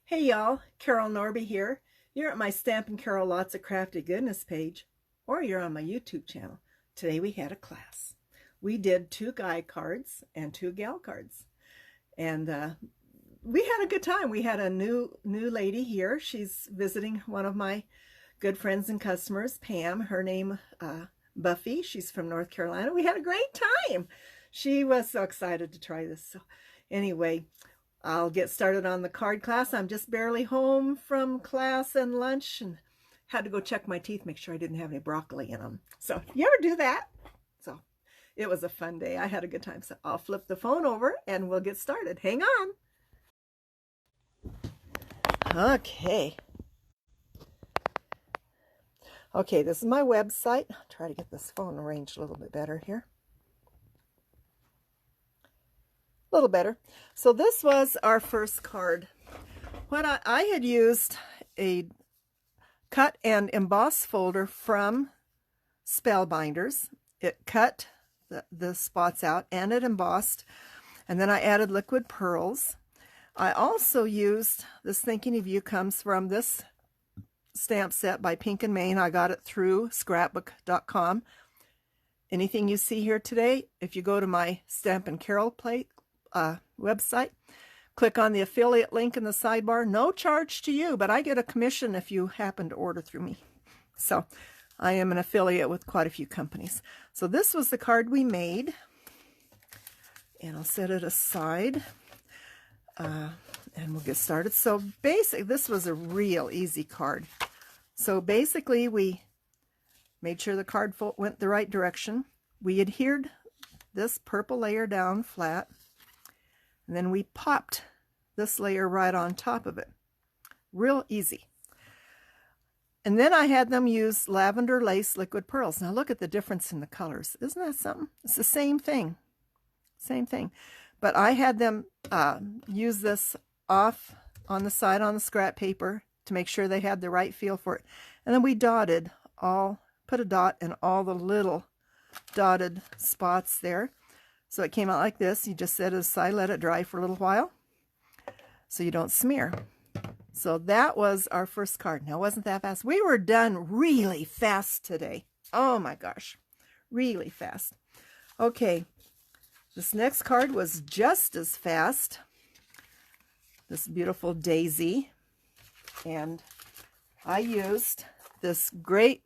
Hey y'all, Carol Norby here. You're at my Stampin' Carol Lots of Crafty Goodness page, or you're on my YouTube channel. Today we had a class. We did 2 guy cards and 2 gal cards. And we had a good time. We had a new lady here. She's visiting one of my good friends and customers, Pam. Her name, Buffy. She's from North Carolina. We had a great time. She was so excited to try this. So anyway, I'll get started on the card class. I'm just barely home from class and lunch and had to go check my teeth, make sure I didn't have any broccoli in them. So you ever do that? So it was a fun day. I had a good time. So I'll flip the phone over and we'll get started. Hang on. Okay. Okay, this is my website. I'll try to get this phone arranged a little bit better here. A little better. So this was our first card. What I had used a cut and emboss folder from Spellbinders. It cut the spots out and it embossed, and then I added liquid pearls. I also used this Thinking of You comes from this stamp set by Pink and Main. I got it through scrapbook.com. Anything you see here today, if you go to my Stampin' Carol website, click on the affiliate link in the sidebar. No charge to you, but I get a commission if you happen to order through me. So I am an affiliate with quite a few companies. So this was the card we made, and I'll set it aside and we'll get started. So basically, this was a real easy card. So basically, we made sure the card went the right direction. We adhered this purple layer down flat, and then we popped this layer right on top of it. Real easy. And then I had them use lavender lace liquid pearls. Now look at the difference in the colors. Isn't that something? It's the same thing. Same thing. But I had them use this off on the side on the scrap paper to make sure they had the right feel for it. And then we dotted put a dot in all the little dotted spots there. So it came out like this. You just set it aside, let it dry for a little while so you don't smear. So that was our first card. Now, wasn't that fast? We were done really fast today. Oh my gosh, really fast. Okay, this next card was just as fast. This beautiful daisy. And I used this great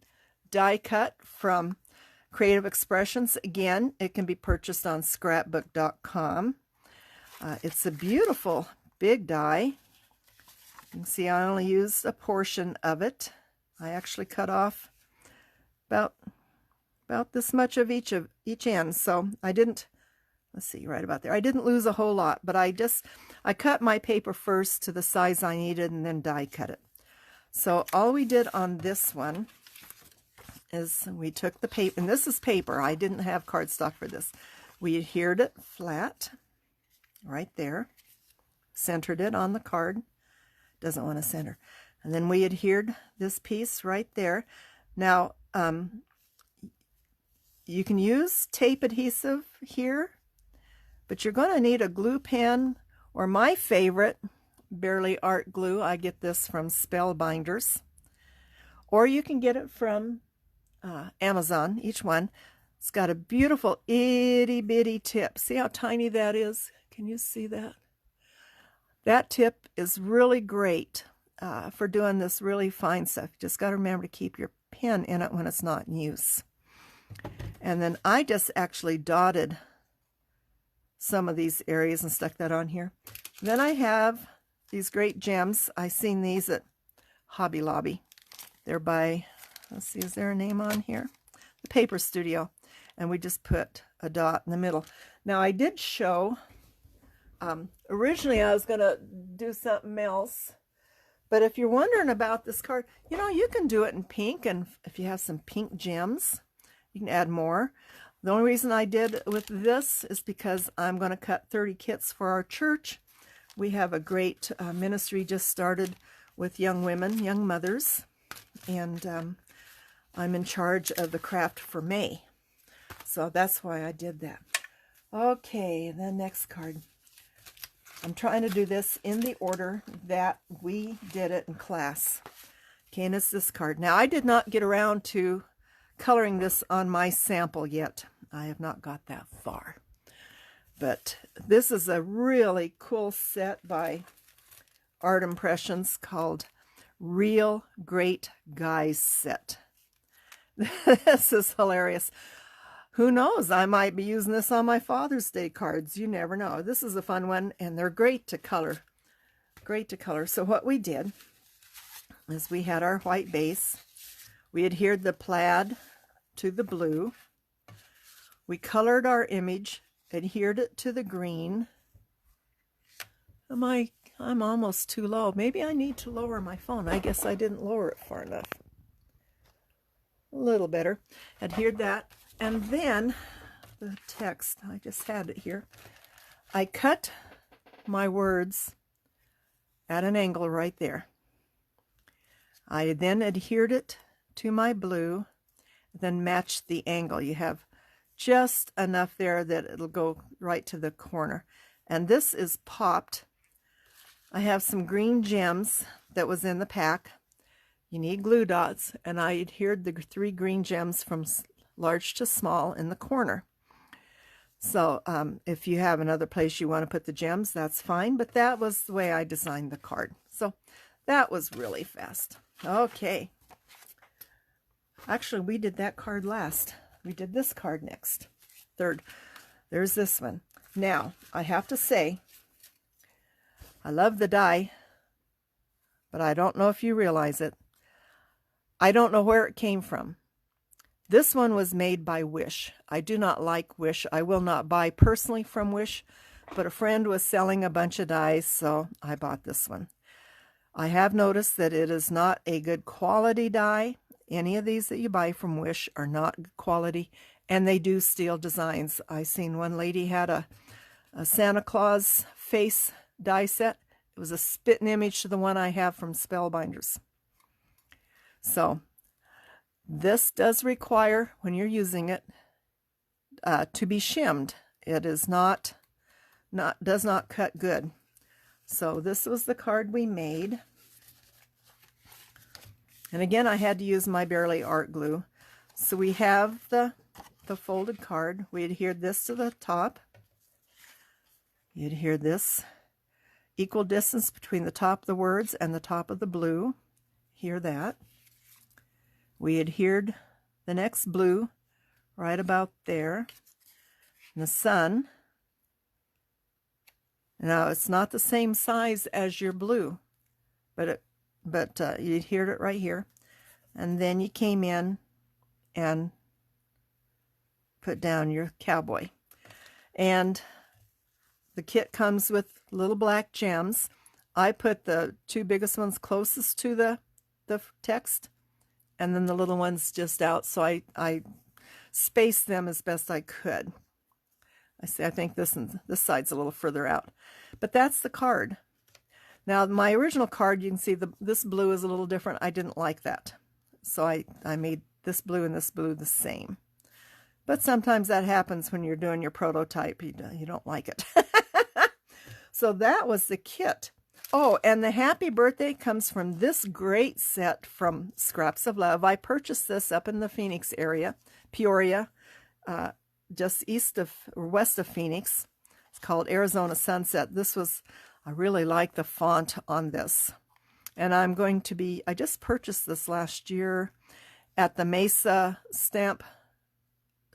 die cut from Creative Expressions. Again, it can be purchased on scrapbook.com. It's a beautiful big die. You can see I only used a portion of it. I actually cut off about this much of each end. So I didn't, let's see, right about there. I didn't lose a whole lot, but I cut my paper first to the size I needed and then die cut it. So all we did on this one is we took the paper, and this is paper. I didn't have cardstock for this. We adhered it flat right there, centered it on the card. Doesn't want to center. And then we adhered this piece right there. Now, you can use tape adhesive here, but you're going to need a glue pen, or my favorite, Bearly Art Glue. I get this from Spellbinders. Or you can get it from Amazon, each one. It's got a beautiful itty bitty tip. See how tiny that is? Can you see that? That tip is really great for doing this really fine stuff. You just got to remember to keep your pen in it when it's not in use. And then I just actually dotted some of these areas and stuck that on here. Then I have these great gems. I seen these at Hobby Lobby. They're by, let's see, is there a name on here? The Paper Studio. And we just put a dot in the middle. Now I did show, originally I was going to do something else. But if you're wondering about this card, you know, you can do it in pink. And if you have some pink gems, you can add more. The only reason I did with this is because I'm going to cut 30 kits for our church. We have a great ministry just started with young women, young mothers. And I'm in charge of the craft for May. So that's why I did that. Okay, the next card. I'm trying to do this in the order that we did it in class. Okay, and it's this card. Now, I did not get around to coloring this on my sample yet. I have not got that far. But this is a really cool set by Art Impressions called Real Great Guys Set. This is hilarious. Who knows? I might be using this on my Father's Day cards. You never know. This is a fun one, and they're great to color. Great to color. So what we did is we had our white base. We adhered the plaid to the blue. We colored our image, adhered it to the green. I'm almost too low. Maybe I need to lower my phone. I guess I didn't lower it far enough. A little better. Adhered that. And then the text, I just had it here. I cut my words at an angle right there. I then adhered it to my blue, then matched the angle. You have just enough there that it'll go right to the corner. And this is popped. I have some green gems that was in the pack. You need glue dots, and I adhered the 3 green gems from large to small in the corner. So if you have another place you want to put the gems, that's fine, but that was the way I designed the card. So that was really fast. Okay. Actually, we did that card last. We did this card next. Third. There's this one. Now, I have to say, I love the die, but I don't know if you realize it. I don't know where it came from. This one was made by Wish. I do not like Wish. I will not buy personally from Wish, but a friend was selling a bunch of dies, so I bought this one. I have noticed that it is not a good quality die. Any of these that you buy from Wish are not good quality, and they do steal designs. I seen one lady had a Santa Claus face die set. It was a spitting image to the one I have from Spellbinders. So this does require, when you're using it, to be shimmed. It is does not cut good. So this was the card we made. And again, I had to use my Bearly Art Glue. So we have the folded card. We adhered this to the top. You adhere this equal distance between the top of the words and the top of the blue. Hear that. We adhered the next blue right about there. And the sun. Now, it's not the same size as your blue, but you adhered it right here. And then you came in and put down your cowboy. And the kit comes with little black gems. I put the 2 biggest ones closest to the text, and then the little ones just out, so I spaced them as best I could. I think this side's a little further out. But that's the card. Now, my original card, you can see this blue is a little different. I didn't like that. So I made this blue and this blue the same. But sometimes that happens when you're doing your prototype. You don't like it. So that was the kit. Oh, and the Happy Birthday comes from this great set from Scraps of Love. I purchased this up in the Phoenix area, Peoria, just west of Phoenix. It's called Arizona Sunset. I really like the font on this. And I just purchased this last year at the Mesa Stamp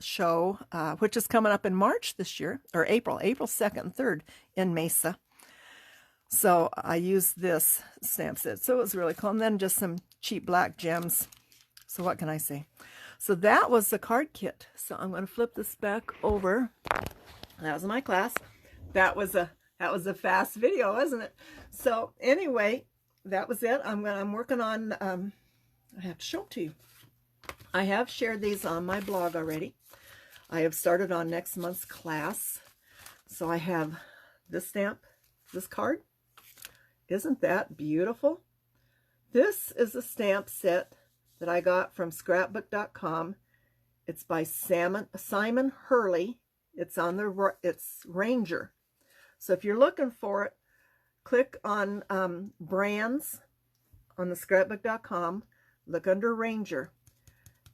Show, which is coming up in March this year, or April 2nd and 3rd in Mesa. So I used this stamp set. So it was really cool. And then just some cheap black gems. So what can I say? So that was the card kit. So I'm going to flip this back over. That was my class. That was a fast video, wasn't it? So anyway, that was it. I'm working on, I have to show it to you. I have shared these on my blog already. I have started on next month's class. So I have this stamp, this card. Isn't that beautiful? This is a stamp set that I got from scrapbook.com. It's by Simon Hurley. It's Ranger. So if you're looking for it, click on brands on the scrapbook.com, look under Ranger.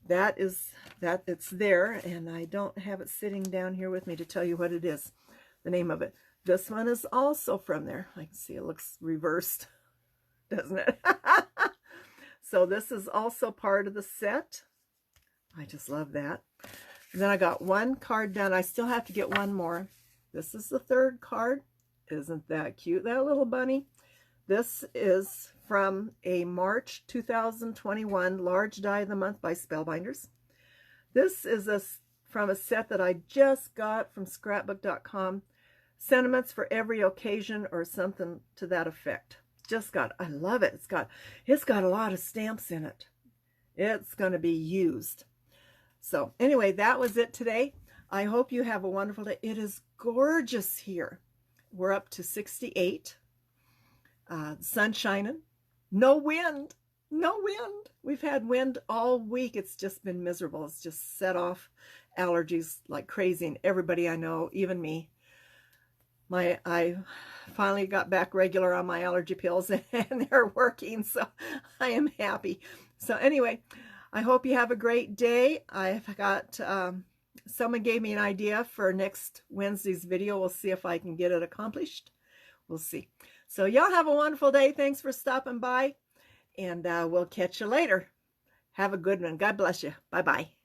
It's there, and I don't have it sitting down here with me to tell you what it is, the name of it. This one is also from there. I can see it looks reversed, doesn't it? So this is also part of the set. I just love that. And then I got one card done. I still have to get one more. This is the third card. Isn't that cute, that little bunny? This is from a March 2021 Large Die of the Month by Spellbinders. This is from a set that I just got from scrapbook.com. Sentiments for every occasion, or something to that effect. I love it. It's got a lot of stamps in it. It's going to be used. So anyway, that was it today. I hope you have a wonderful day. It is gorgeous here. We're up to 68. The sun's shining. No wind. No wind. We've had wind all week. It's just been miserable. It's just set off allergies like crazy. And everybody I know, even me. I finally got back regular on my allergy pills, and they're working, so I am happy. So anyway, I hope you have a great day. I've got, someone gave me an idea for next Wednesday's video. We'll see if I can get it accomplished. We'll see. So y'all have a wonderful day. Thanks for stopping by, and we'll catch you later. Have a good one. God bless you. Bye-bye.